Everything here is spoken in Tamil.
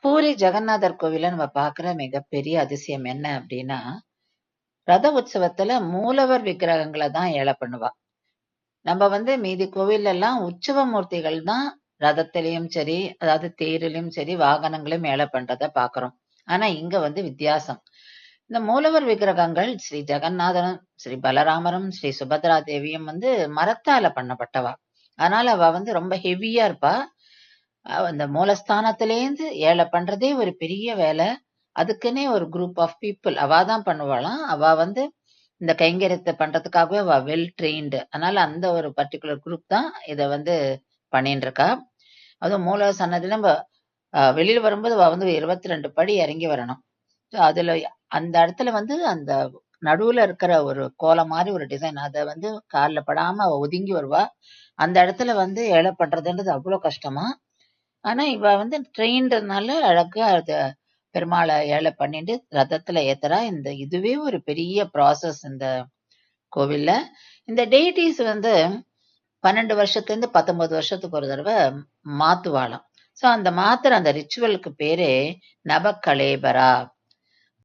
பூரி ஜெகநாதர் கோவில்ல நம்ம பார்க்குற மிகப்பெரிய அதிசயம் என்ன அப்டின்னா, ரத உற்சவத்துல மூலவர் விக்கிரகங்கள தான் ஏல பண்ணுவா. நம்ம மீதி கோவில்லலாம் உற்சவ மூர்த்திகள் தான் ரதத்திலயும் சரி, அதாவது தேரிலும் சரி, வாகனங்களையும் ஏல பண்றத பார்க்குறோம். ஆனா இங்க வித்தியாசம். இந்த மூலவர் விக்கிரகங்கள் ஸ்ரீ ஜெகநாதரும், ஸ்ரீ பலராமரும், ஸ்ரீ சுபத்ரா தேவியும் மரத்தால பண்ணப்பட்டவா. அதனால அவ ரொம்ப ஹெவியா இருப்பா. அந்த மூலஸ்தானத்திலேருந்து ஏல பண்றதே ஒரு பெரிய வேல. அதுக்குன்னே ஒரு குரூப் ஆஃப் பீப்பிள் அவா தான் பண்ணுவாளாம். அவ இந்த கைங்கரியத்த பண்றதுக்காகவே அவ வெல் ட்ரெயின்டு. அதனால அந்த ஒரு பர்ட்டிகுலர் குரூப் தான் இத பண்ணின்னு இருக்கா. அதுவும் மூல சன்னதில நம்ப வெளியில வரும்போது அவ 22 படி இறங்கி வரணும். ஸோ அதுல அந்த இடத்துல அந்த நடுவுல இருக்கிற ஒரு கோலம் மாரி ஒரு டிசைன். அத கால்ல படாம அவ ஒதுங்கி வருவா. அந்த இடத்துல ஏல பண்றதுன்றது அவ்ளோ கஷ்டமாம். ஆனா இவ ட்ரெயின்டுனால அழகா அத பெருமாள ஏல பண்ணிட்டு ரதத்துல ஏத்துறா. இதுவே ஒரு பெரிய ப்ராசஸ் இந்த கோவில்ல. இந்த டெய்டீஸ் 12 வருஷத்துலேருந்து 19 வருஷத்துக்கு ஒரு தடவ மாத்துவாளாம். ஸோ அந்த மாத்துற அந்த ரிச்சுவலுக்கு பேரே நபகலேபரா